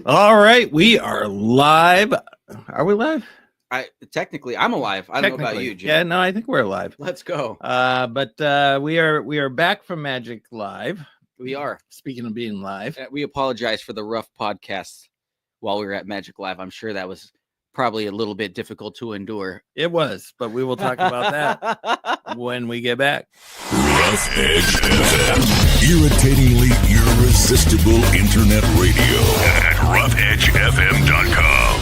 All right, we are live. Are we live? Technically, I'm alive. I don't know about you, Jim. Yeah, no, I think we're live. Let's go. But we are back from Magic Live. We are. Speaking of being live, We apologize for the rough podcast while we were at Magic Live. I'm sure that was probably a little bit difficult to endure. it was, but we will talk about that when we get back. Rough Edge FM. Irritatingly irresistible internet radio at roughedgefm.com.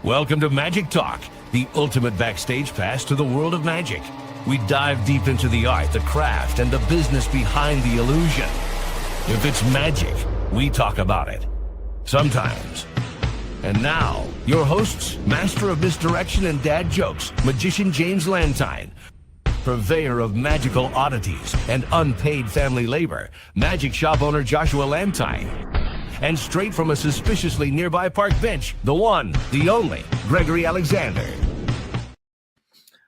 Welcome to Magic Talk, the ultimate backstage pass to the world of magic. We dive deep into the art, the craft, and the business behind the illusion. If it's magic, we talk about it. Sometimes. And now, your hosts, master of misdirection and dad jokes, magician James Lantine, purveyor of magical oddities and unpaid family labor, magic shop owner Joshua Lantine, and straight from a suspiciously nearby park bench, the one, the only, Gregory Alexander.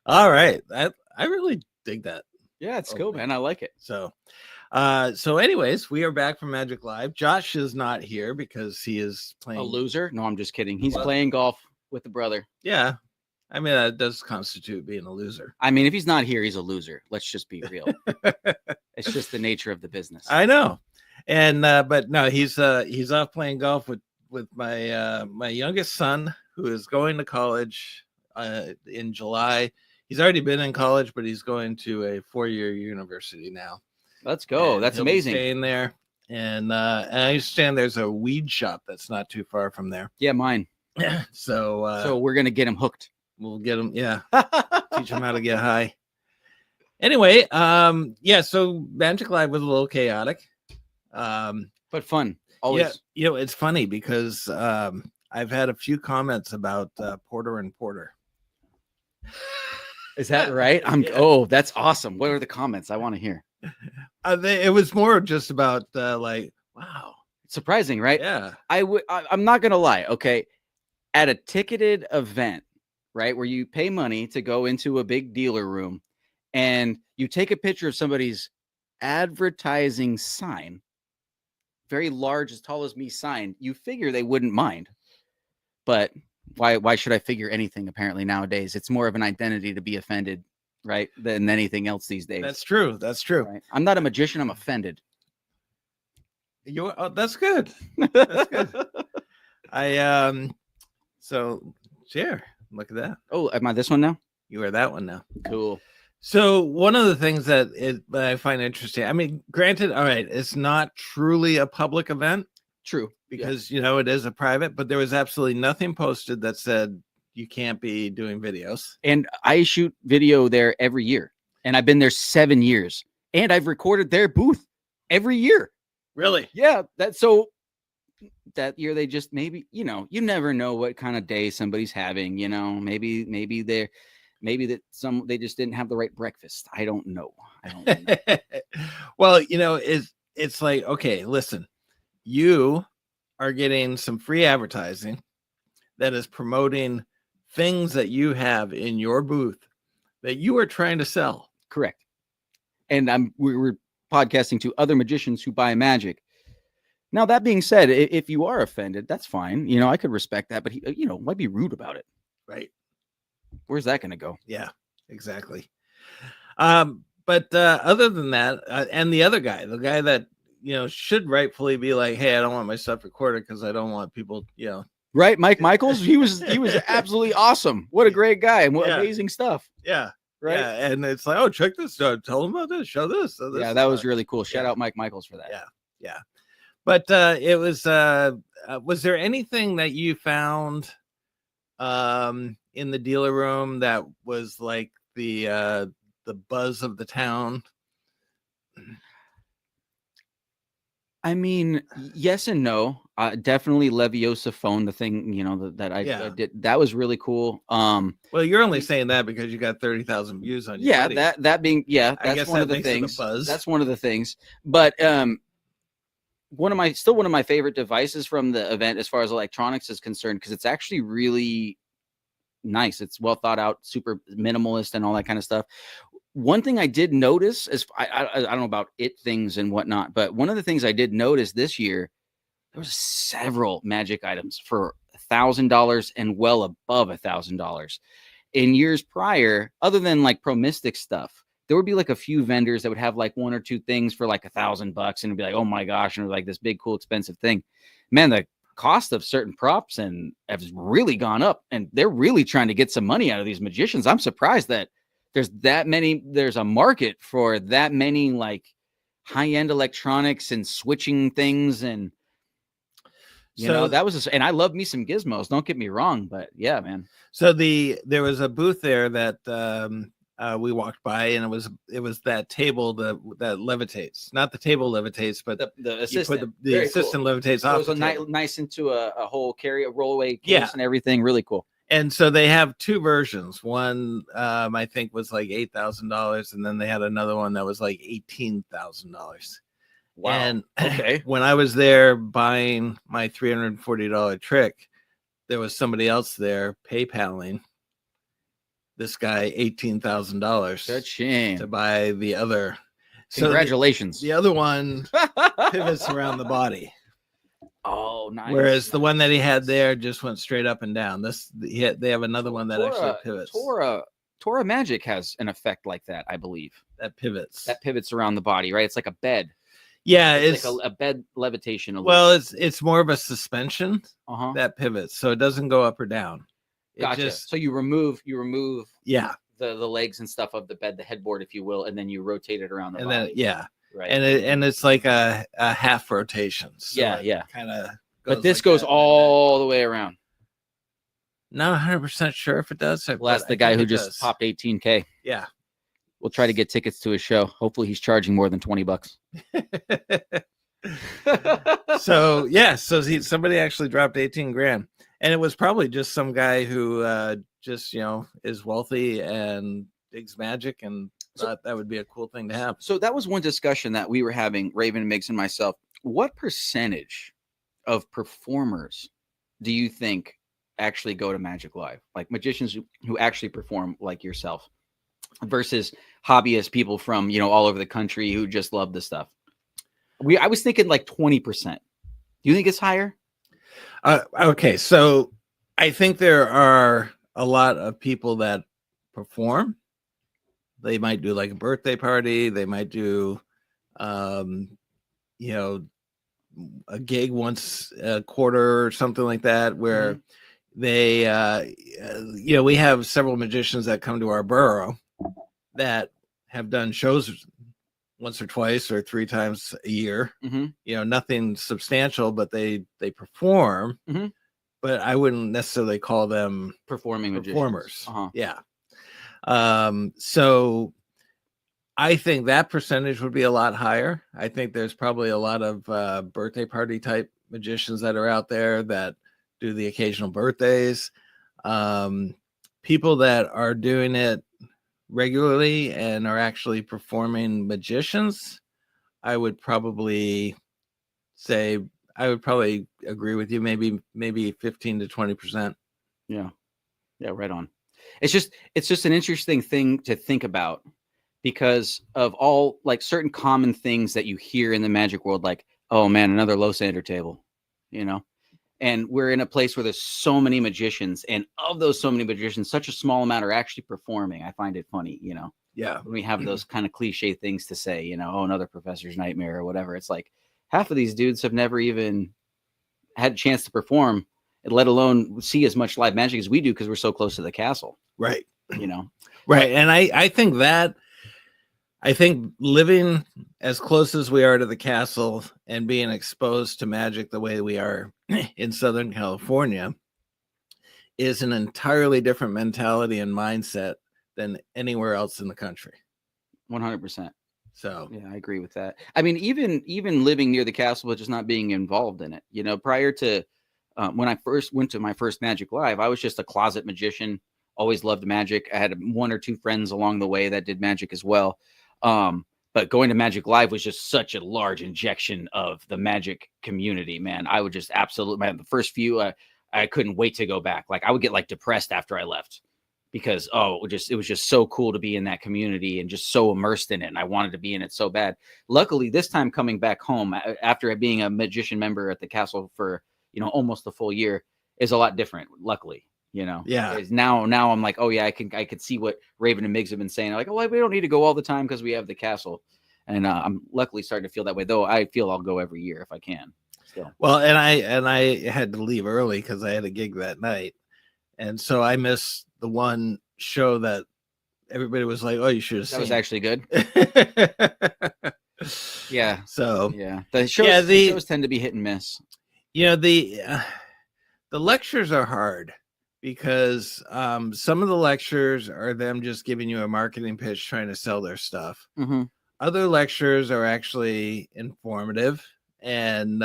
All right, I really dig that. Yeah, it's cool, man. I like it. So anyways, we are back from Magic Live. Josh is not here because he is playing A loser? No, I'm just kidding. He's playing golf with the brother. Yeah, I mean that does constitute being a loser. I mean, if he's not here, he's a loser. Let's just be real. It's just the nature of the business. I know. And but no, he's off playing golf with my my youngest son, who is going to college in July. He's already been in college, but he's going to a 4-year university now. Let's go. And That's he'll be amazing. staying there, and I understand there's a weed shop that's not too far from there. Yeah, mine. So We're gonna get him hooked. we'll get him. Yeah, teach him how to get high. Anyway, yeah. So Magic Live was a little chaotic. But fun. Always. Yeah, it's funny because I've had a few comments about Porter and Porter. Is that right? Yeah. Oh, that's awesome. What are the comments? I want to hear. It was more just about like, wow, Surprising, right? yeah, I'm not gonna lie. Okay, at a ticketed event, right, where you pay money to go into a big dealer room, and you take a picture of somebody's advertising sign, very large, as tall as me sign, you figure they wouldn't mind. But why should I figure anything? Apparently nowadays, it's more of an identity to be offended, right, than anything else these days. that's true. That's true. Right? I'm not a magician. I'm offended. That's good. That's good. So share. Look at that. Oh, am I this one now? You are that one now. Cool. So one of the things that I find interesting, I mean, granted, all right, it's not truly a public event True. because it is a private, but there was absolutely nothing posted that said you can't be doing videos. And I shoot video there every year, and I've been there 7 years, and I've recorded their booth every year. Really? Yeah, that year they just maybe, you never know what kind of day somebody's having, maybe they just didn't have the right breakfast. I don't know. Well, it's like, okay, listen, you are getting some free advertising that is promoting things that you have in your booth that you are trying to sell. Correct. And we were podcasting to other magicians who buy magic. Now, that being said, if you are offended, that's fine. I could respect that, but might be rude about it. Right. Where's that going to go? Yeah, exactly. But other than that, and the other guy, the guy that, should rightfully be like, hey, I don't want my stuff recorded because I don't want people, Right, Mike Michaels, he was absolutely awesome. What a great guy and what amazing stuff. Yeah. Right. Yeah, and it's like, oh, check this out. Tell them about this. Show this. Yeah, that was really cool. Shout out Mike Michaels for that. Yeah. But it was there anything that you found in the dealer room that was like the buzz of the town? I mean, yes and no. Definitely Leviosa phone, the thing, that I did. That was really cool. Well, you're only saying that because you got 30,000 views on your buddy. that being, I guess that's one of the makes it a things. buzz. That's one of the things. But one of my favorite devices from the event as far as electronics is concerned, because it's actually really nice. It's well thought out, super minimalist and all that kind of stuff. One thing I did notice is I don't know about things and whatnot, but one of the things I did notice this year there was several magic items for $1,000 and well above $1,000. In years prior, other than like Pro Mystic stuff, there would be like a few vendors that would have like one or two things for like $1,000 and it'd be like, oh my gosh, and it was like this big, cool, expensive thing. Man, the cost of certain props and has really gone up, and they're really trying to get some money out of these magicians. I'm surprised that there's a market for that many like high-end electronics and switching things. And you know, that was and I love me some gizmos, don't get me wrong, but yeah, man. So there was a booth there that we walked by, and it was that table that levitates. Not the table levitates, but the assistant. The assistant cool. Levitates off. So it was nice into a whole rollaway case and everything. Really cool. And so they have two versions. One I think was like $8,000, and then they had another one that was like $18,000. Wow. And okay, when I was there buying my $340 trick, there was somebody else there PayPaling this guy $18,000. Good shame. To buy the other. Congratulations. So the other one pivots around the body. Oh, nice. Whereas the one that he had there just went straight up and down. They have another one that actually pivots. Tora Magic has an effect like that, I believe. That pivots. That pivots around the body, right? It's like a bed. Yeah, it's like a bed levitation. Well, it's more of a suspension that pivots, so it doesn't go up or down. Gotcha. So you remove yeah the legs and stuff of the bed, the headboard, if you will, and then you rotate it around the body. Then, yeah. Right. And it's like a half rotation. So yeah. Kind of. But this goes all the way around. Not 100% sure if it does. Well, that's the guy who just popped 18K. Yeah. We'll try to get tickets to his show. Hopefully he's charging more than $20. So yeah, somebody actually dropped 18 grand, and it was probably just some guy who just is wealthy and digs magic and thought that would be a cool thing to have. So that was one discussion that we were having, Raven, Miggs, and myself. What percentage of performers do you think actually go to Magic Live, like magicians who actually perform like yourself, versus hobbyist people from all over the country who just love the stuff? I was thinking like 20%. Do you think it's higher? Okay, so I think there are a lot of people that perform. They might do like a birthday party. They might do, a gig once a quarter or something like that, where they, we have several magicians that come to our borough that have done shows once or twice or three times a year. Nothing substantial, but they perform. But I wouldn't necessarily call them performers. Yeah. So I think that percentage would be a lot higher. I think there's probably a lot of birthday party type magicians that are out there that do the occasional birthdays. People that are doing it regularly and are actually performing magicians, I would probably agree with you, maybe 15 to 20%. Yeah, right on. It's just an interesting thing to think about, because of all like certain common things that you hear in the magic world, like, oh man, another low sander table, and we're in a place where there's so many magicians, and of those so many magicians, such a small amount are actually performing. I find it funny, Yeah. When we have those kind of cliche things to say, oh, another professor's nightmare or whatever. It's like half of these dudes have never even had a chance to perform, let alone see as much live magic as we do, because we're so close to the castle. Right. Right. And I think living as close as we are to the castle and being exposed to magic the way we are in Southern California is an entirely different mentality and mindset than anywhere else in the country. 100%. So yeah, I agree with that. I mean, even living near the castle, but just not being involved in it. Prior to when I first went to my first Magic Live, I was just a closet magician. Always loved magic. I had one or two friends along the way that did magic as well. But going to Magic Live was just such a large injection of the magic community, man. I would just absolutely, the first few, I couldn't wait to go back. Like I would get like depressed after I left, because it was just so cool to be in that community and just so immersed in it, and I wanted to be in it so bad. Luckily, this time coming back home after being a magician member at the castle for almost a full year is a lot different. Luckily, Yeah. now I'm like, oh yeah, I could see what Raven and Migs have been saying. Like, oh, we don't need to go all the time because we have the castle, and I'm luckily starting to feel that way. Though I feel I'll go every year if I can. Still. Well, and I had to leave early because I had a gig that night, and so I missed the one show that everybody was like, "Oh, you should have seen." That was actually good. Yeah. So yeah, the shows tend to be hit and miss. the lectures are hard because some of the lectures are them just giving you a marketing pitch trying to sell their stuff. Mm-hmm. Other lectures are actually informative and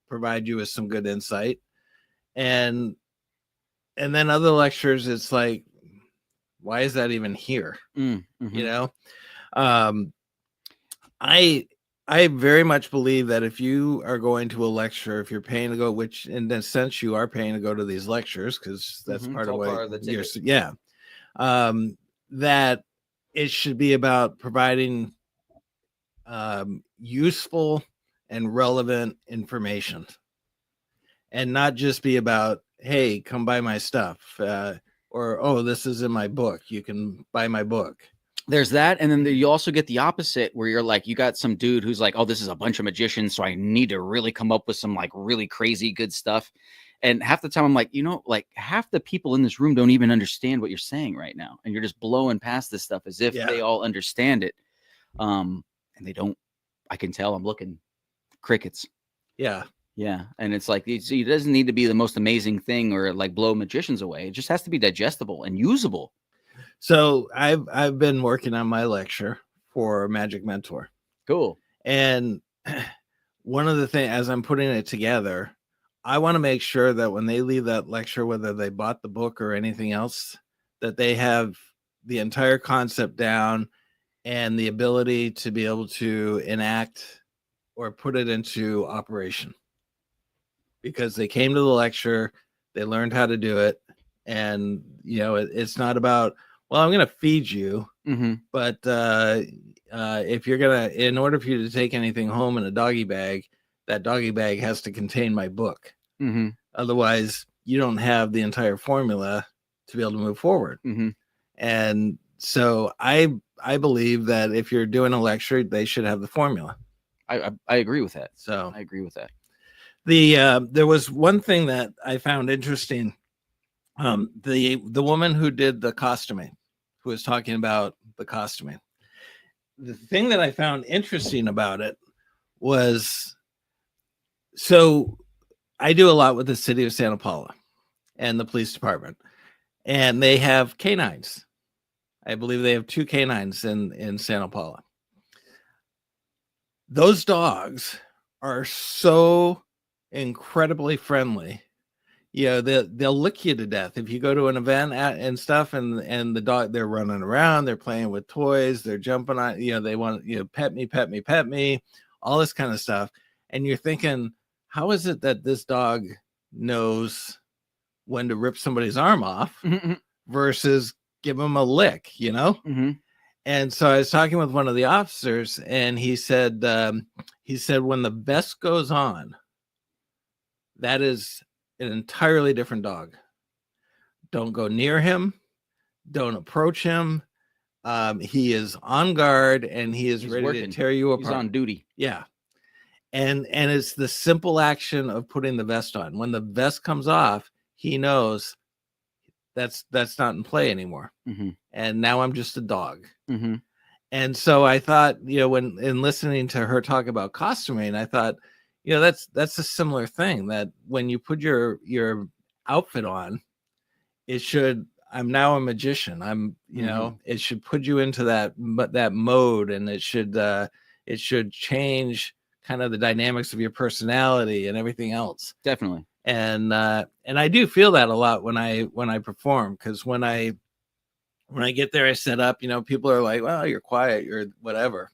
provide you with some good insight, and then other lectures it's like, why is that even here? Mm-hmm. I very much believe that if you are going to a lecture, if you're paying to go, which in a sense you are paying to go to these lectures because that's part of what the ticket. That it should be about providing useful and relevant information, and not just be about, hey, come buy my stuff, or oh, this is in my book, you can buy my book. There's that, and then you also get the opposite where you're like, you got some dude who's like, oh, this is a bunch of magicians, so I need to really come up with some like really crazy good stuff. And half the time I'm like, like half the people in this room don't even understand what you're saying right now, and you're just blowing past this stuff as if they all understand it, and they don't. I can tell. I'm looking crickets. Yeah, and it's like it doesn't need to be the most amazing thing or like blow magicians away. It just has to be digestible and usable. So I've been working on my lecture for Magic Mentor. Cool. And one of the things, as I'm putting it together, I want to make sure that when they leave that lecture, whether they bought the book or anything else, that they have the entire concept down and the ability to be able to enact or put it into operation. Because they came to the lecture, they learned how to do it. And, it's not about, well, I'm going to feed you, but if you're going to, in order for you to take anything home in a doggy bag, that doggy bag has to contain my book. Otherwise, you don't have the entire formula to be able to move forward. And so I believe that if you're doing a lecture, they should have the formula. I agree with that. So I agree with that. There was one thing that I found interesting. The woman who did the costuming, who was talking about the costuming, the thing that I found interesting about it was, so I do a lot with the city of Santa Paula and the police department, and they have canines. I believe they have 2 canines in Santa Paula. Those dogs are so incredibly friendly. They'll lick you to death if you go to an event and stuff, and the dog, they're running around, they're playing with toys, they're jumping on, they want, pet me, all this kind of stuff. And you're thinking, how is it that this dog knows when to rip somebody's arm off versus give him a lick, And so I was talking with one of the officers, and he said when the vest goes on, that is an entirely different dog. Don't go near him. Don't approach him. He is on guard, and he's ready working. to tear you apart. He's on duty. Yeah. And it's the simple action of putting the vest on. When the vest comes off, he knows that's not in play anymore. And now I'm just a dog. And so I thought, when in listening to her talk about costuming, I thought, that's a similar thing, that when you put your outfit on, it should, I'm now a magician. I'm, it should put you into that mode, and it should change kind of the dynamics of your personality and everything else. Definitely. And I do feel that a lot when I perform, because when I get there, I set up, people are like, well, you're quiet, you're whatever.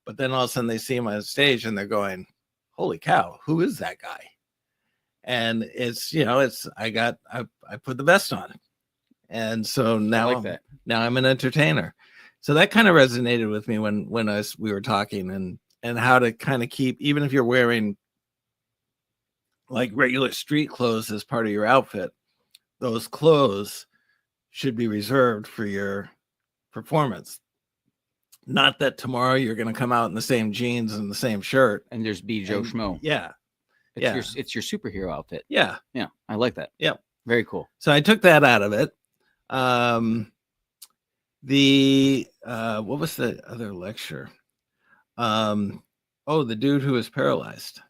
But then all of a sudden they see him on stage and they're going, holy cow, who is that guy? And it's, I put the vest on, And so I now like that. now I'm an entertainer. So that kind of resonated with me when we were talking, and how to kind of keep, even if you're wearing like regular street clothes as part of your outfit, those clothes should be reserved for your performance. Not that tomorrow you're going to come out in the same jeans and the same shirt. And there's be Joe Schmo. Yeah. It's your superhero outfit. Yeah. Yeah. I like that. Yeah. Very cool. So I took that out of it. What was the other lecture? The dude who was paralyzed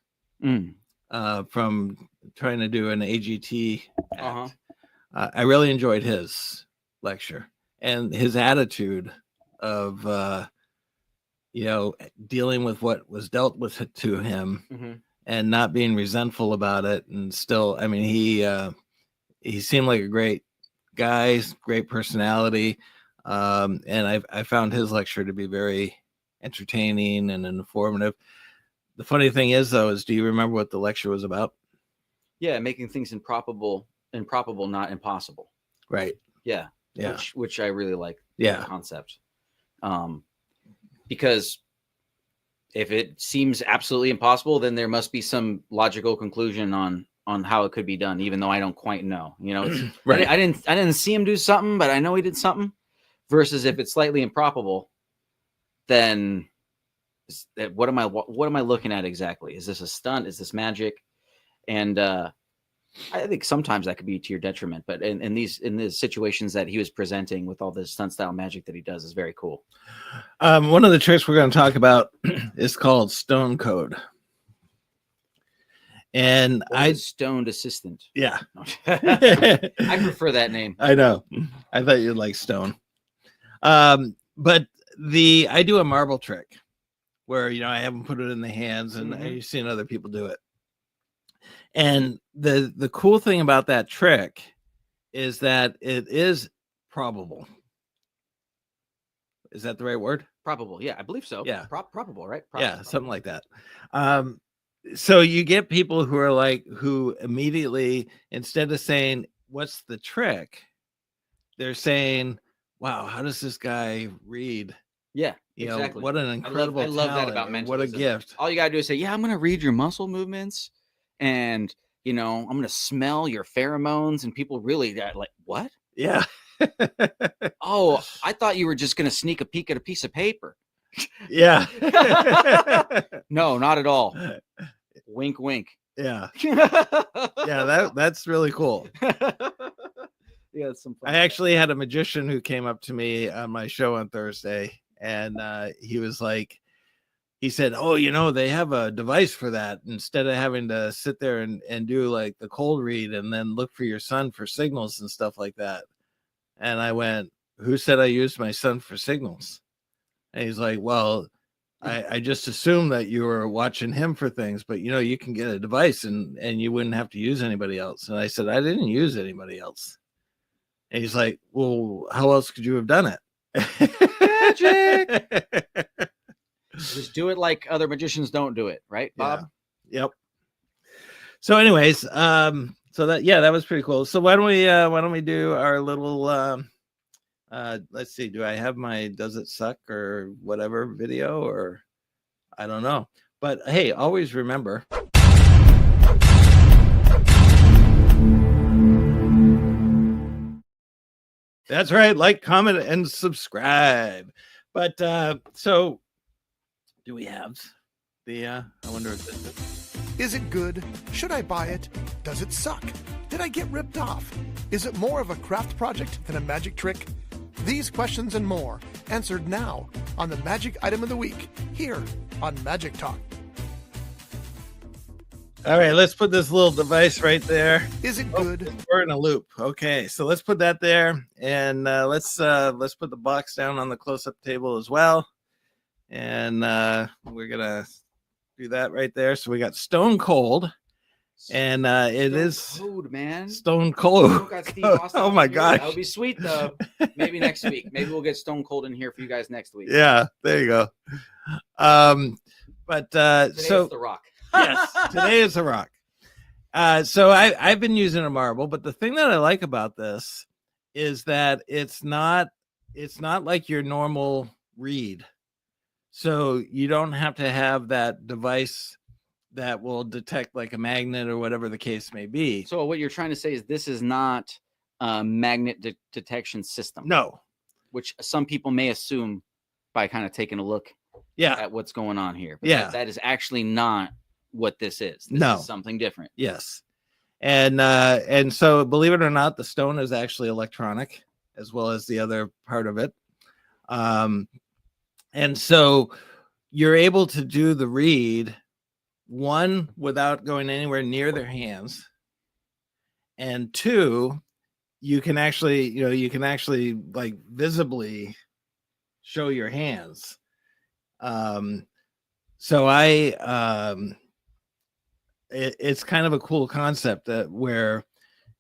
from trying to do an AGT act. I really enjoyed his lecture and his attitude of dealing with what was dealt with to him, and not being resentful about it. And still, I mean, he seemed like a great guy, great personality. And I found his lecture to be very entertaining and informative. The funny thing is, though, do you remember what the lecture was about? Yeah, making things improbable, not impossible. Right. Yeah. Yeah. Which I really like. Yeah. The concept. Because if it seems absolutely impossible, then there must be some logical conclusion on how it could be done, even though I don't quite know. It's, right. I didn't see him do something, but I know he did something. Versus if it's slightly improbable, then what am I looking at exactly? Is this a stunt? Is this magic? And I think sometimes that could be to your detriment. But in these situations that he was presenting with all this stunt style magic that he does is very cool. One of the tricks we're going to talk about is called Stone Code. And Stoned Assistant. Yeah. I prefer that name. I know. I thought you'd like Stone. But I do a marble trick where, I haven't put it in the hands, and I've seen other people do it. And the cool thing about that trick is that it is probable. Is that the right word? Probable. Yeah, I believe so. Yeah. Probable, right? Yeah, something like that. So you get people who immediately, instead of saying, what's the trick? They're saying, wow, how does this guy read? Yeah, exactly. What an incredible I love that about mentalism. What a gift. All you got to do is say, yeah, I'm going to read your muscle movements, and, I'm going to smell your pheromones, and people really like, what? Yeah. Oh, I thought you were just going to sneak a peek at a piece of paper. Yeah. No, not at all. Wink, wink. Yeah. Yeah, that's really cool. Yeah, it's some fun. I actually had a magician who came up to me on my show on Thursday, and he said, oh, they have a device for that. Instead of having to sit there and do like the cold read and then look for your son for signals and stuff like that. And I went, who said I used my son for signals? And he's like, well, I just assumed that you were watching him for things, but you can get a device and you wouldn't have to use anybody else. And I said, I didn't use anybody else. And he's like, well, how else could you have done it? Magic. Just do it like other magicians don't do it, right, Bob? Yeah. Yep. So anyways, that was pretty cool. So why don't we do our little let's see, do I have my does it suck or whatever video, or I don't know. But hey, always remember, that's right, like, comment, and subscribe. But so do we have the I wonder if this is it good? Should I buy it? Does it suck? Did I get ripped off? Is it more of a craft project than a magic trick? These questions and more answered now on the Magic Item of the Week here on Magic Talk. All right, let's put this little device right there. Is it good? We're in a loop. Okay, so let's put that there, and let's put the box down on the close-up table as well, and we're gonna do that right there. So we got Stone Cold, and it is Cold, man. Stone Cold. Oh my gosh, that would be sweet though. Maybe next week. Maybe we'll get Stone Cold in here for you guys next week. Yeah, there you go. But Today's so The Rock. Yes, today is a rock. So I've been using a marble, but the thing that I like about this is that it's not like your normal reed. So you don't have to have that device that will detect like a magnet or whatever the case may be. So what you're trying to say is this is not a magnet detection system. No. Which some people may assume by kind of taking a look at what's going on here. But that is actually not what this is. This is something different. Yes. And so believe it or not, the stone is actually electronic as well as the other part of it. And so you're able to do the read, one, without going anywhere near their hands, and two, you can actually like visibly show your hands. So it's kind of a cool concept that where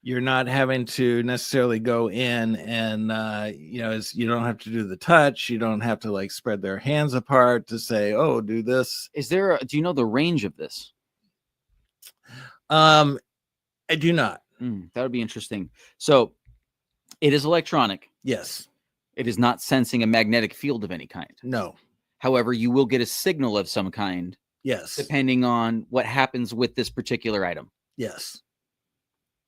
you're not having to necessarily go in and you don't have to do the touch. You don't have to like spread their hands apart to say, oh, do this. Do you know the range of this? I do not. That would be interesting. So it is electronic. Yes. It is not sensing a magnetic field of any kind. No. However, you will get a signal of some kind. Yes. Depending on what happens with this particular item. Yes.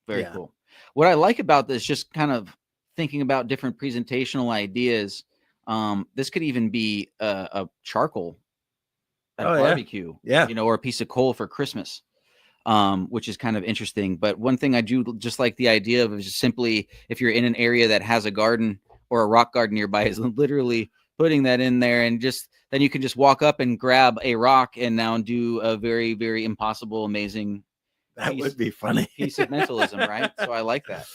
Very cool. What I like about this, just kind of thinking about different presentational ideas. This could even be a charcoal at a barbecue, or a piece of coal for Christmas, which is kind of interesting. But one thing I do just like the idea of is just simply, if you're in an area that has a garden or a rock garden nearby, is literally putting that in there, and then you can just walk up and grab a rock and now do a very, very impossible, amazing. That would be funny. Piece of mentalism, right? So I like that.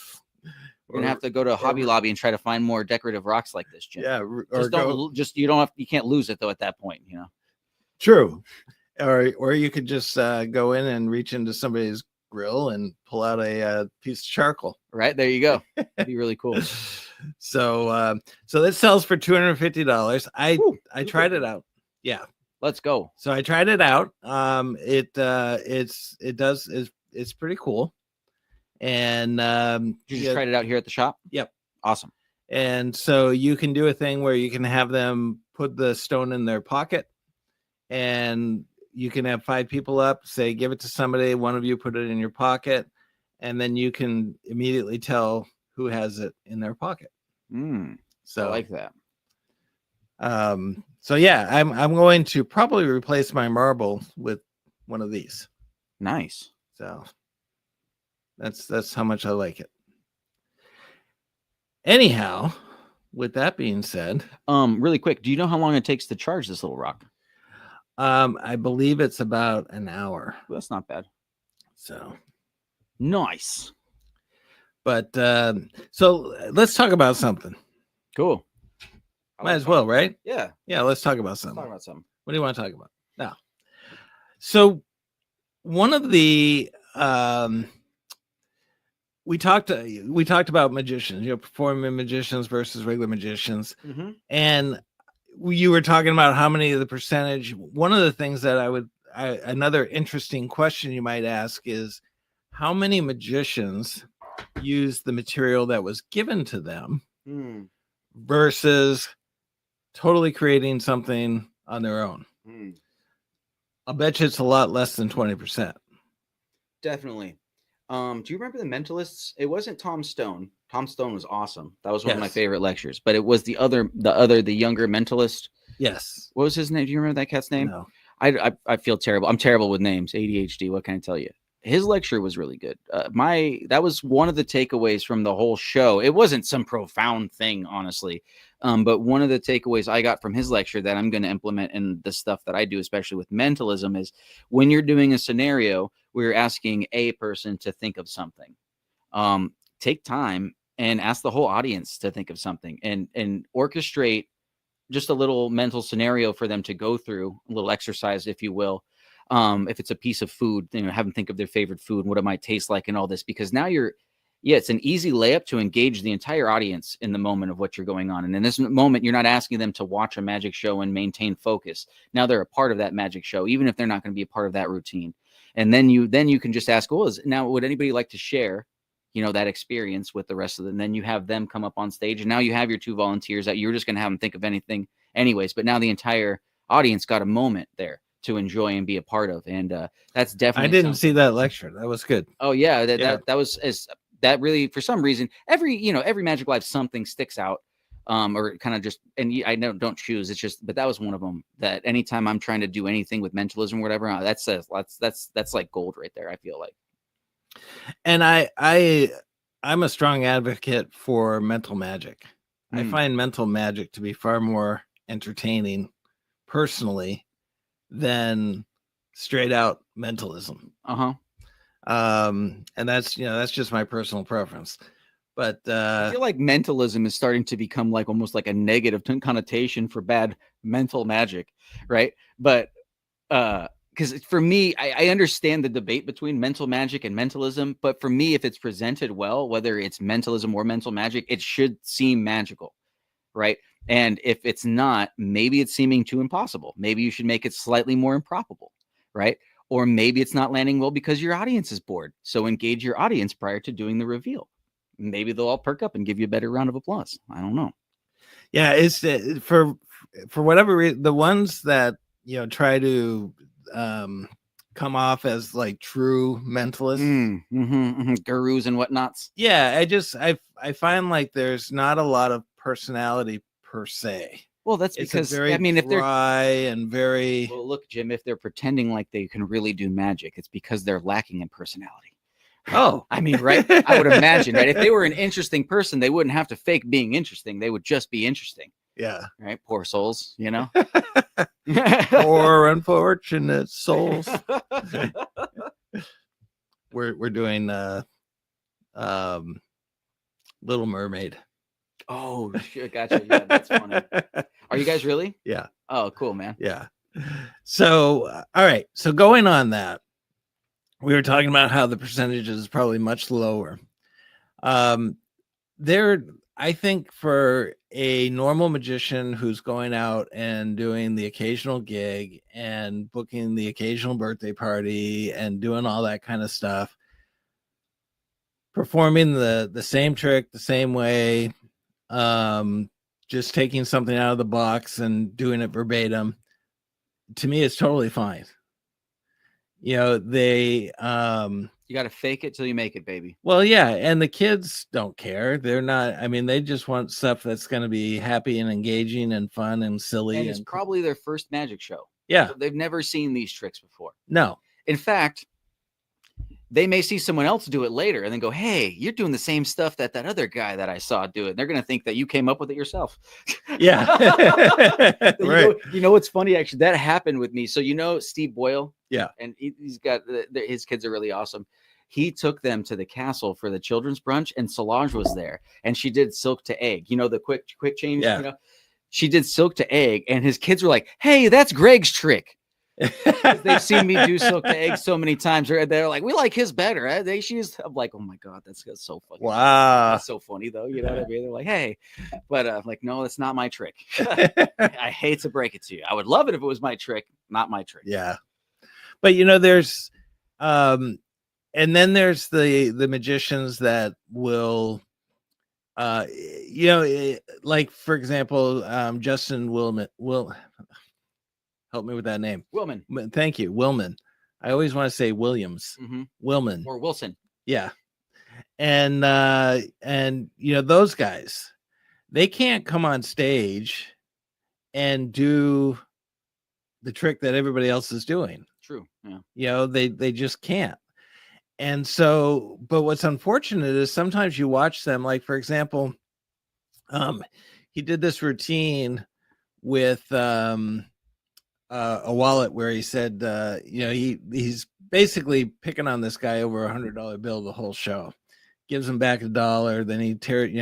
We're gonna have to go to Hobby Lobby and try to find more decorative rocks like this, Jim. Yeah, you can't lose it though at that point, True. Or you could just go in and reach into somebody's grill and pull out a piece of charcoal. Right there, you go. That'd be really cool. So this sells for $250. I tried it out. Yeah. Let's go. So I tried it out. It's pretty cool. And you just tried it out here at the shop? Yep. Awesome. And so you can do a thing where you can have them put the stone in their pocket, and you can have 5 people up, say, give it to somebody, one of you put it in your pocket, and then you can immediately tell who has it in their pocket. So I like that. So yeah, I'm going to probably replace my marble with one of these. Nice. So that's how much I like it. Anyhow, with that being said, really quick, do you know how long it takes to charge this little rock? I believe it's about an hour. Well, that's not bad. So nice. But so let's talk about something. Cool. Might as well, right? Yeah. Yeah, let's talk about something. Let's talk about something. What do you want to talk about? Now, so one of the we talked about magicians, performing magicians versus regular magicians. Mm-hmm. And you were talking about how many of the percentage. One of the things that another interesting question you might ask is, how many magicians use the material that was given to them versus totally creating something on their own? I'll bet you it's a lot less than 20%. Definitely. Do you remember the Mentalists? It wasn't Tom Stone. Tom Stone was awesome. That was one of my favorite lectures. But it was the younger mentalist. Yes. What was his name? Do you remember that cat's name? No. I feel terrible. I'm terrible with names. ADHD. What can I tell you? His lecture was really good. That was one of the takeaways from the whole show. It wasn't some profound thing, honestly. But one of the takeaways I got from his lecture that I'm going to implement in the stuff that I do, especially with mentalism, is when you're doing a scenario where you're asking a person to think of something, take time and ask the whole audience to think of something and orchestrate just a little mental scenario for them to go through, a little exercise, if you will. If it's a piece of food, have them think of their favorite food and what it might taste like and all this, because now it's an easy layup to engage the entire audience in the moment of what you're going on. And in this moment, you're not asking them to watch a magic show and maintain focus. Now they're a part of that magic show, even if they're not going to be a part of that routine. And then you can just ask, now would anybody like to share that experience with the rest of them. And then you have them come up on stage, and now you have your 2 volunteers that you're just going to have them think of anything anyways. But now the entire audience got a moment there to enjoy and be a part of. And that's definitely, I didn't see that lecture. That was good. Oh yeah. That was that really, for some reason, every Magic Live, something sticks out. Or kind of just, and I don't choose. It's just, but that was one of them that anytime I'm trying to do anything with mentalism or whatever, that's like gold right there. I feel like. And I'm a strong advocate for mental magic. I find mental magic to be far more entertaining personally than straight out mentalism. And that's just my personal preference. But I feel like mentalism is starting to become like almost like a negative connotation for bad mental magic, right? But because for me, I understand the debate between mental magic and mentalism, but for me, if it's presented well, whether it's mentalism or mental magic, it should seem magical, right? And if it's not, maybe it's seeming too impossible. Maybe you should make it slightly more improbable, right? Or maybe it's not landing well because your audience is bored. So engage your audience prior to doing the reveal. Maybe they'll all perk up and give you a better round of applause. I don't know. Yeah, it's for whatever reason, the ones that try to come off as like true mentalists, gurus and whatnots. Yeah, I find like there's not a lot of personality per se. Well, that's because very if they're dry and very look, Jim, if they're pretending like they can really do magic, it's because they're lacking in personality. Oh, right? I would imagine, right? If they were an interesting person, they wouldn't have to fake being interesting. They would just be interesting. Yeah. Right? Poor souls, Poor unfortunate souls. We're doing Little Mermaid. Oh, shit, gotcha. Yeah, that's funny. Are you guys really? Yeah. Oh, cool, man. Yeah. So, all right. So going on that, we were talking about how the percentage is probably much lower. I think for a normal magician who's going out and doing the occasional gig and booking the occasional birthday party and doing all that kind of stuff, performing the same trick the same way, just taking something out of the box and doing it verbatim, to me, it's totally fine. They you got to fake it till you make it, baby. Well, yeah, and the kids don't care. They're not, they just want stuff that's going to be happy and engaging and fun and silly. And it's probably their first magic show. Yeah. So they've never seen these tricks before. No. In fact, they may see someone else do it later and then go, hey, you're doing the same stuff that other guy that I saw do it. They're going to think that you came up with it yourself. Yeah. Right. What's funny, actually, that happened with me. So, Steve Boyle. Yeah. And he's got his kids are really awesome. He took them to the castle for the children's brunch, and Solange was there, and she did silk to egg. The quick change. Yeah. She did silk to egg, and his kids were like, hey, that's Greg's trick. They've seen me do silk to egg so many times. They're like, we like his better. I'm like, oh my god, that's so funny. Wow, that's so funny though. You know what I mean? They're like, hey, but I'm like, no, that's not my trick. I hate to break it to you. I would love it if it was my trick, not my trick. Yeah, but there's, and then there's the magicians that will, like for example, Justin will. Help me with that name. Willman. Thank you. Willman. I always want to say Williams. Willman. Or Wilson. Yeah. And those guys, they can't come on stage and do the trick that everybody else is doing. True. Yeah. They just can't. And so, but what's unfortunate is sometimes you watch them, like, for example, he did this routine with, a wallet where he said, he's basically picking on this guy over $100 bill the whole show, gives him back $1, then he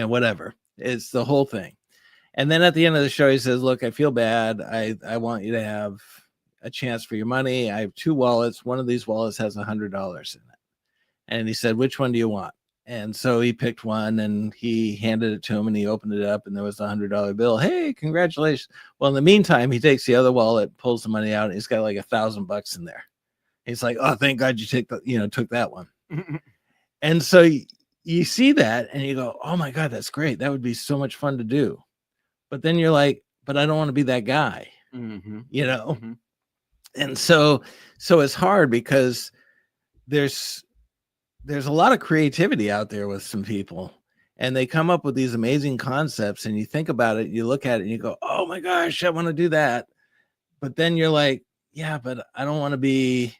whatever. It's the whole thing. And then at the end of the show, he says, look, I feel bad. I want you to have a chance for your money. I have 2 wallets. One of these wallets has $100 in it. And he said, which one do you want? And so he picked one and he handed it to him and he opened it up and there was a $100 bill. Hey, congratulations. Well, in the meantime, he takes the other wallet, pulls the money out, and he's got like $1,000 in there. He's like, oh, thank God you took that one. And so, you see that and you go, oh my God, that's great. That would be so much fun to do. But then you're like, but I don't want to be that guy, Mm-hmm. you know? Mm-hmm. And so it's hard because there's a lot of creativity out there with some people, and they come up with these amazing concepts, and you think about it, you look at it and you go, oh my gosh, I want to do that. But then you're like, yeah, but I don't want to be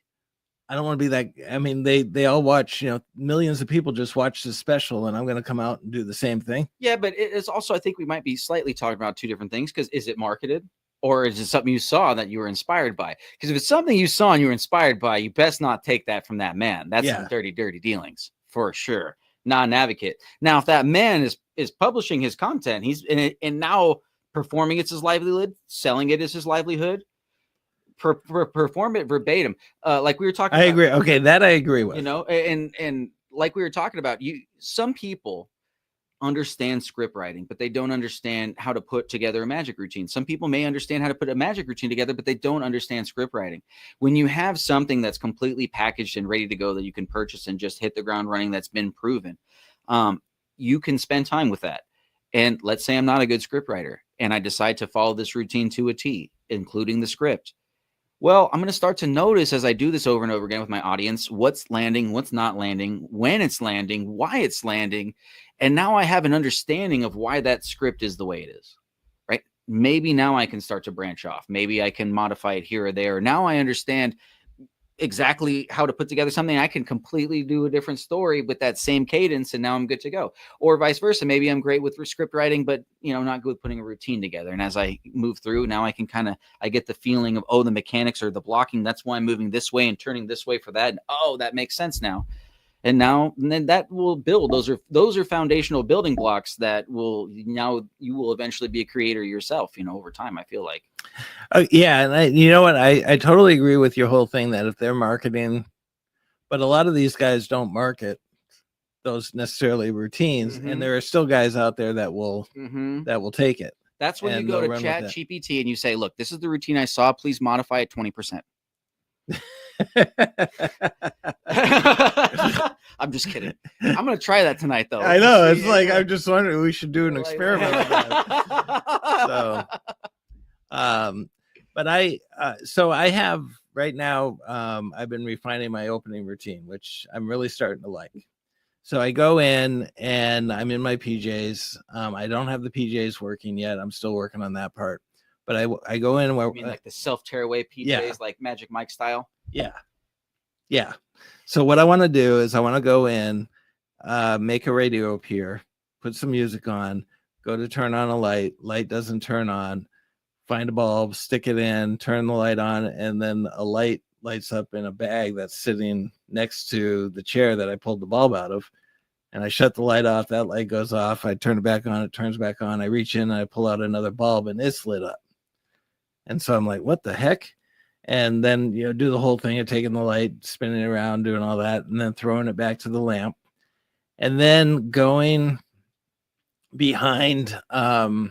that. I mean, they all watch, millions of people just watch this special, and I'm going to come out and do the same thing. Yeah, but it's also, I think we might be slightly talking about two different things, because is it marketed or is it something you saw that you were inspired by? Because if it's something you saw and you were inspired by, you best not take that from that man. That's some dirty dealings for sure. Not an advocate. Now, if that man is publishing his content, he's in it, and now performing it's his livelihood, selling it as his livelihood, perform it verbatim. Like we were talking about, agree. Okay, that I agree with. And like we were talking about, some people understand script writing, but they don't understand how to put together a magic routine. Some people may understand how to put a magic routine together, but they don't understand script writing. When you have something that's completely packaged and ready to go that you can purchase and just hit the ground running, that's been proven, you can spend time with that. And let's say I'm not a good script writer and I decide to follow this routine to a T, including the script. Well, I'm going to start to notice as I do this over and over again with my audience, what's landing, what's not landing, when it's landing, why it's landing. And now I have an understanding of why that script is the way it is, right? Maybe now I can start to branch off. Maybe I can modify it here or there. Now I understand exactly how to put together something. I can completely do a different story with that same cadence, and now I'm good to go. Or vice versa. Maybe I'm great with script writing, but not good with putting a routine together. And as I move through, now I can I get the feeling of, oh, the mechanics or the blocking, that's why I'm moving this way and turning this way for that. And oh, that makes sense now. And then that will build. Those are foundational building blocks that will, now you will eventually be a creator yourself, over time, I feel like. Yeah. And you know what? I totally agree with your whole thing that if they're marketing, but a lot of these guys don't market those necessarily routines. Mm-hmm. And there are still guys out there that will, that will take it. That's when you go to Chat GPT and you say, look, this is the routine I saw. Please modify it 20%. I'm just kidding. I'm gonna try that tonight, though. I know. It's like, I'm just wondering, we should do an experiment with that. So, but I have right now, I've been refining my opening routine, which I'm really starting to like. So I go in and I'm in my PJs. I don't have the PJs working yet. I'm still working on that part. But I go in where, you mean like the self tear away PJs, like Magic Mike style. Yeah. So what I want to do is I want to go in, make a radio appear, put some music on, go to turn on a light doesn't turn on, find a bulb, stick it in, turn the light on, and then a light lights up in a bag that's sitting next to the chair that I pulled the bulb out of. And I shut the light off, that light goes off, I turn it back on, it turns back on, I reach in, I pull out another bulb, and it's lit up. And so I'm like, what the heck? And then, do the whole thing of taking the light, spinning it around, doing all that, and then throwing it back to the lamp. And then going behind a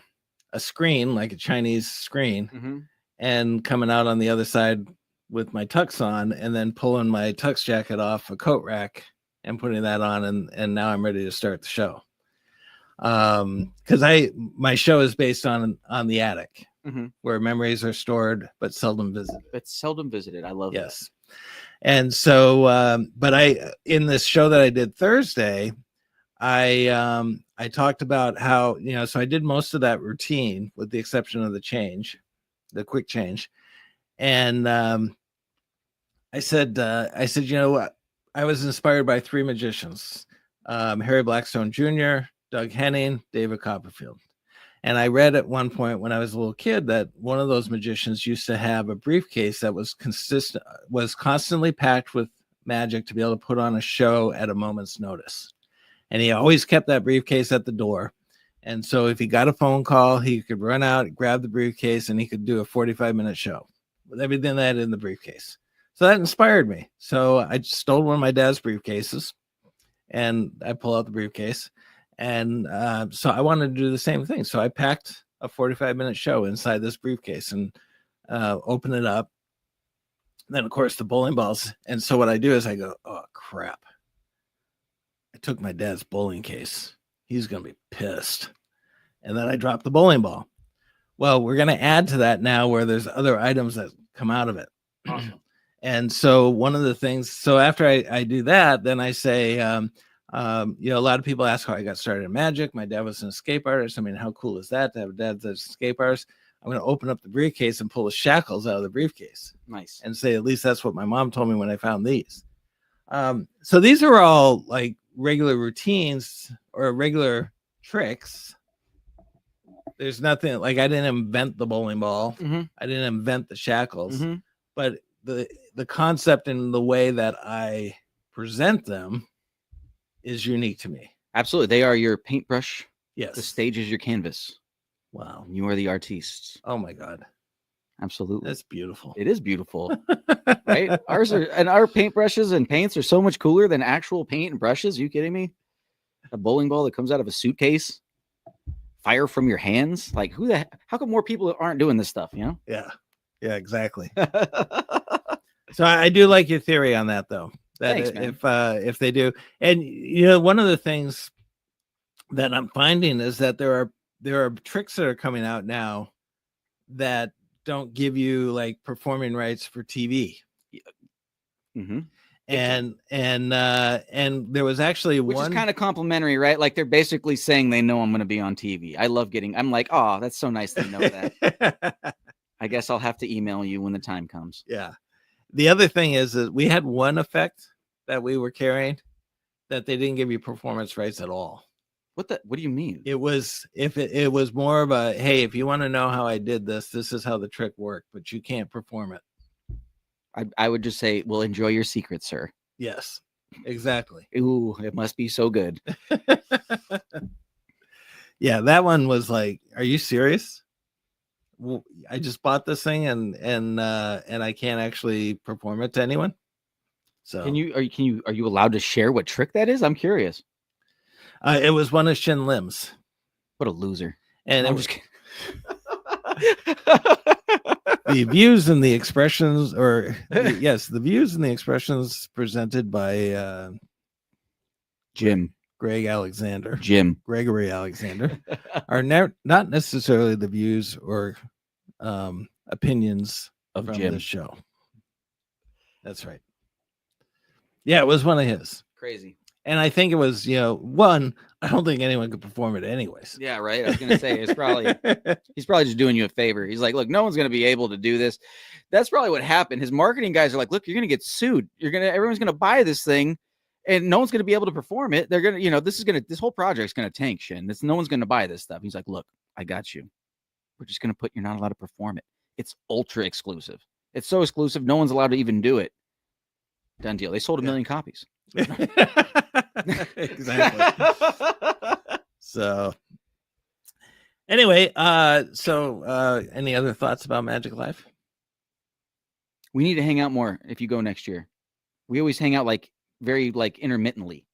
screen, like a Chinese screen, and coming out on the other side with my tux on, and then pulling my tux jacket off a coat rack and putting that on. And now I'm ready to start the show. Because my show is based on the attic. Where memories are stored but seldom visited. I love that. And so but in this show that I did Thursday, I talked about how, so I did most of that routine with the exception of the quick change. And I said, what? I was inspired by three magicians, Harry Blackstone Jr., Doug Henning, David Copperfield. And I read at one point when I was a little kid that one of those magicians used to have a briefcase that was constantly packed with magic to be able to put on a show at a moment's notice. And he always kept that briefcase at the door. And so if he got a phone call, he could run out, grab the briefcase, and he could do a 45-minute show with everything that had in the briefcase. So that inspired me. So I stole one of my dad's briefcases and I pull out the briefcase. And so I wanted to do the same thing. So I packed a 45-minute show inside this briefcase and open it up. And then, of course, the bowling balls. And so what I do is I go, oh, crap. I took my dad's bowling case. He's going to be pissed. And then I dropped the bowling ball. Well, we're going to add to that now where there's other items that come out of it. Awesome. And so one of the things, so after I do that, then I say, a lot of people ask how I got started in magic. My dad was an escape artist. I mean, how cool is that to have a dad that's an escape artist? I'm going to open up the briefcase and pull the shackles out of the briefcase. Nice. And say, at least that's what my mom told me when I found these. So these are all like regular routines or regular tricks. There's nothing like I didn't invent the bowling ball. Mm-hmm. I didn't invent the shackles, Mm-hmm. but the concept and the way that I present them is unique to me. Absolutely. They are your paintbrush. Yes. The stage is your canvas. Wow. You are the artiste. Oh my God. Absolutely. That's beautiful. It is beautiful. Right? Our paintbrushes and paints are so much cooler than actual paint and brushes. Are you kidding me? A bowling ball that comes out of a suitcase, fire from your hands. Like how come more people aren't doing this stuff, you know? Yeah. Yeah, exactly. So I do like your theory on that though. That Thanks, man. if they do. And one of the things that I'm finding is that there are tricks that are coming out now that don't give you like performing rights for TV. Mm-hmm. And there was actually Which one is kind of complimentary, right? Like they're basically saying they know I'm going to be on TV. I'm like, oh, that's so nice to know that. I guess I'll have to email you when the time comes. Yeah. The other thing is that we had one effect that we were carrying that they didn't give you performance rights at all. What do you mean? It was it was more of a, hey, if you want to know how I did this, this is how the trick worked, but you can't perform it. I would just say, well, enjoy your secret, sir. Yes, exactly. Ooh, it must be so good. Yeah, that one was like, are you serious? Well, I just bought this thing and I can't actually perform it to anyone. So Are you allowed to share what trick that is? I'm curious. It was one of Shin Lim's. What a loser. And No, it I'm was just the views and the expressions, the views and the expressions presented by Gregory Alexander are not necessarily the views or opinions Of from Jim. the show. That's right. Yeah, it was one of his. Crazy. And I think it was, one, I don't think anyone could perform it anyways. Yeah, right. I was gonna say he's probably just doing you a favor. He's like, look, no one's gonna be able to do this. That's probably what happened. His marketing guys are like, look, you're gonna get sued. Everyone's gonna buy this thing, and no one's gonna be able to perform it. They're gonna, this whole project's gonna tank, Shin. No one's gonna buy this stuff. He's like, look, I got you. We're just gonna you're not allowed to perform it. It's ultra exclusive. It's so exclusive, no one's allowed to even do it. Done deal. They sold 1 million copies. Exactly. So anyway, any other thoughts about Magic Life? We need to hang out more if you go next year. We always hang out very intermittently.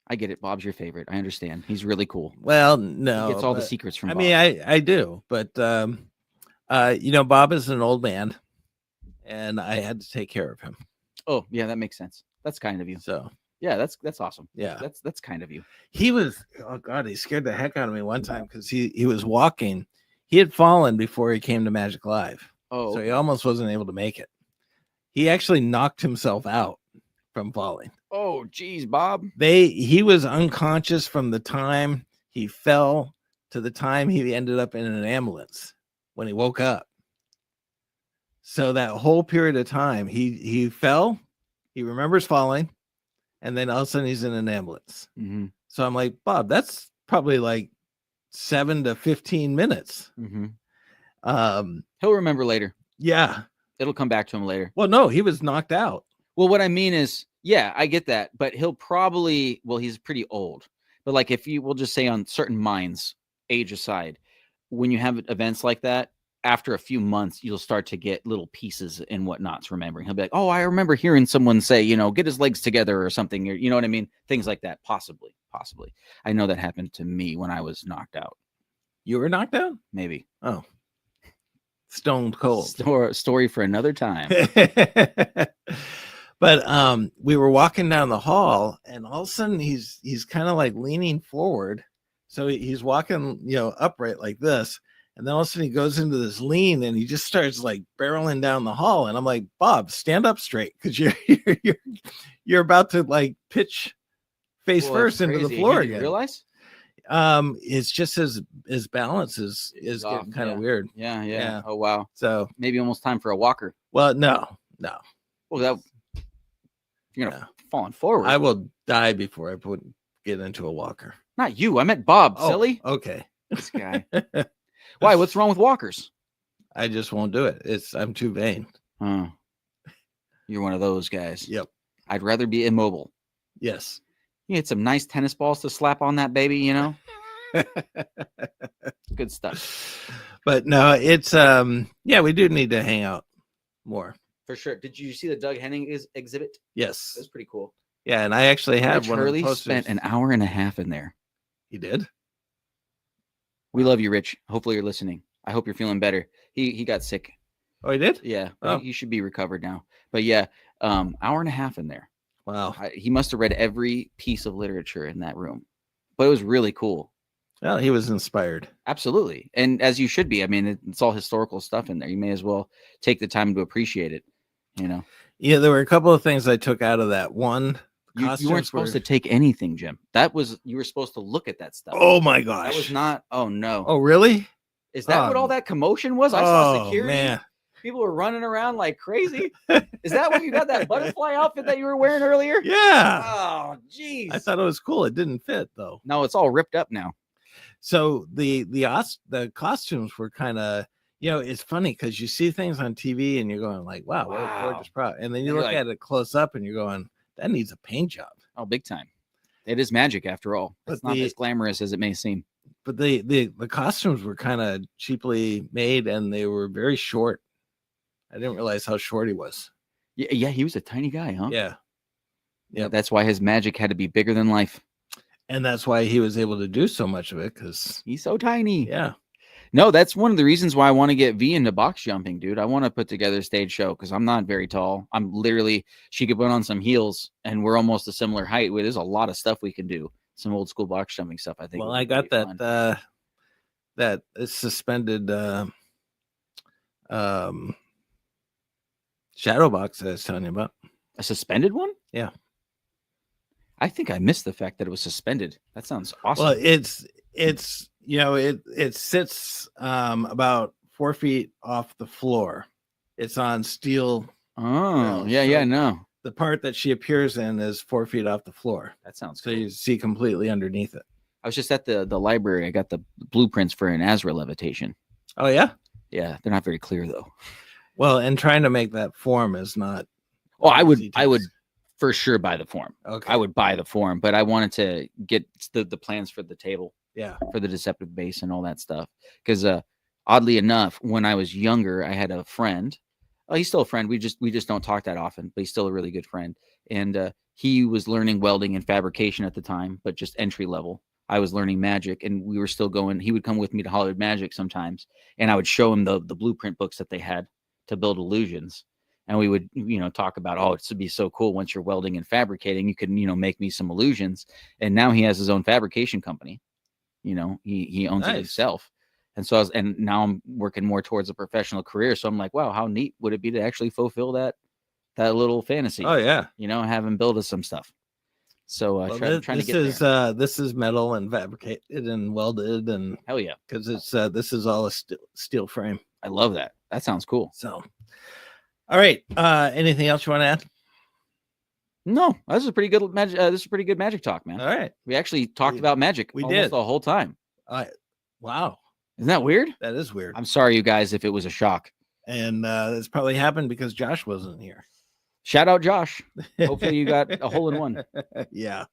I get it. Bob's your favorite. I understand. He's really cool. Well, no, he gets all the secrets from Bob. I mean, I do, but Bob is an old man and I had to take care of him. Oh yeah, that makes sense. That's kind of you. So yeah, that's awesome. Yeah, that's kind of you. He was, oh God, he scared the heck out of me one time because he was walking. He had fallen before he came to Magic Live. Oh, so he almost wasn't able to make it. He actually knocked himself out from falling. Oh, geez, Bob. He was unconscious from the time he fell to the time he ended up in an ambulance when he woke up. So that whole period of time, he fell, he remembers falling, and then all of a sudden he's in an ambulance. Mm-hmm. So I'm like, Bob, that's probably like 7 to 15 minutes. Mm-hmm. He'll remember later. Yeah. It'll come back to him later. Well, no, he was knocked out. Well, what I mean is, yeah, I get that, but he'll probably, he's pretty old, but we'll just say on certain minds, age aside, when you have events like that, after a few months, you'll start to get little pieces and whatnots remembering. He'll be like, oh, I remember hearing someone say, get his legs together or something. Or, you know what I mean? Things like that. Possibly. I know that happened to me when I was knocked out. You were knocked out? Maybe. Oh. Stone cold. Story for another time. But we were walking down the hall, and all of a sudden he's kind of like leaning forward. So he's walking, upright like this. And then all of a sudden he goes into this lean and he just starts like barreling down the hall. And I'm like, Bob, stand up straight, because you're about to like pitch face first into the floor again. Realize? It's just his balance is getting kind of weird. Yeah. Oh wow. So maybe almost time for a walker. Well, no. Well, you're gonna falling forward. I will die before I get into a walker. Not you. I meant Bob. Silly. Okay. This guy. Why? What's wrong with walkers? I just won't do it. I'm too vain. Oh. You're one of those guys. Yep. I'd rather be immobile. Yes. You had some nice tennis balls to slap on that baby, Good stuff. But no, it's we do need to hang out more. For sure. Did you see the Doug Henning exhibit? Yes. That's pretty cool. Yeah, and I actually had Rich one Hurley of the posters. spent an hour and a half in there. He did? We love you, Rich. Hopefully you're listening. I hope you're feeling better. He got sick. Oh, he did? Yeah. Oh. He should be recovered now. But yeah, hour and a half in there. Wow. He must have read every piece of literature in that room. But it was really cool. Well, he was inspired. Absolutely. And as you should be. I mean, it's all historical stuff in there. You may as well take the time to appreciate it, Yeah, there were a couple of things I took out of that. One, you weren't supposed to take anything, Jim. You were supposed to look at that stuff. Oh my gosh. That was not. Oh no. Oh, really? Is that what all that commotion was? I saw security. Man. People were running around like crazy. Is that what you got that butterfly outfit that you were wearing earlier? Yeah. Oh, geez. I thought it was cool. It didn't fit though. No, it's all ripped up now. So the costumes were kind of, it's funny because you see things on TV and you're going like, wow. What a gorgeous product. And then you look at it close up and you're going, that needs a paint job. Oh, big time. It is magic after all. It's not as glamorous as it may seem. But the costumes were kind of cheaply made and they were very short. I didn't realize how short he was. Yeah, he was a tiny guy, huh? Yeah. Yeah, that's why his magic had to be bigger than life. And that's why he was able to do so much of it, because he's so tiny. Yeah. No, that's one of the reasons why I want to get V into box jumping, dude. I want to put together a stage show because I'm not very tall. I'm literally, she could put on some heels and we're almost a similar height. There's a lot of stuff we can do. Some old school box jumping stuff, I think. Well, I got that suspended shadow box that I was telling you about. A suspended one? Yeah. I think I missed the fact that it was suspended. That sounds awesome. Well, it's it sits about 4 feet off the floor. It's on steel. Oh, no. The part that she appears in is 4 feet off the floor. That sounds so cool. You see completely underneath it. I was just at the library. I got the blueprints for an Azra levitation. Oh yeah? Yeah, they're not very clear though. Well, and trying to make that form is not. Oh, I would for sure buy the form. Okay. I would buy the form, but I wanted to get the plans for the table. Yeah. For the deceptive base and all that stuff. Because oddly enough, when I was younger, I had a friend. Oh, he's still a friend. We just don't talk that often, but he's still a really good friend. And he was learning welding and fabrication at the time, but just entry level. I was learning magic, and we were still going. He would come with me to Hollywood Magic sometimes, and I would show him the blueprint books that they had to build illusions. And we would, talk about, oh, it would be so cool once you're welding and fabricating, you can, make me some illusions. And now he has his own fabrication company. He owns it himself. And so and now I'm working more towards a professional career. So I'm like, wow, how neat would it be to actually fulfill that little fantasy? Oh yeah. Have him build us some stuff. So trying to get there. This is metal and fabricated and welded and hell yeah. Because this is all a steel frame. I love that. That sounds cool. So all right. Anything else you want to add? No, this is a pretty good magic. This is pretty good magic talk, man. All right. We actually talked about magic. We almost did the whole time. Wow. Isn't that weird? That is weird. I'm sorry, you guys, if it was a shock. And it's probably happened because Josh wasn't here. Shout out, Josh. Hopefully you got a hole in one. Yeah.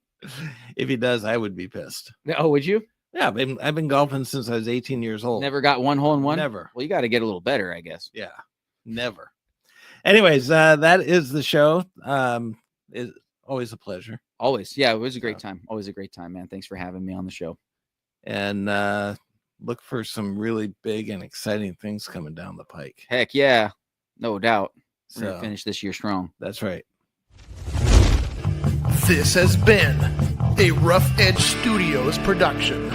If he does, I would be pissed. Oh, would you? Yeah. I've been golfing since I was 18 years old. Never got one hole in one? Never. Well, you got to get a little better, I guess. Yeah. Never. Anyways, that is the show. It's always a pleasure. Always. Yeah, it was a great time. Always a great time, man. Thanks for having me on the show. And look for some really big and exciting things coming down the pike. Heck yeah. No doubt. We're So going to finish this year strong. That's right. This has been a Rough Edge Studios production.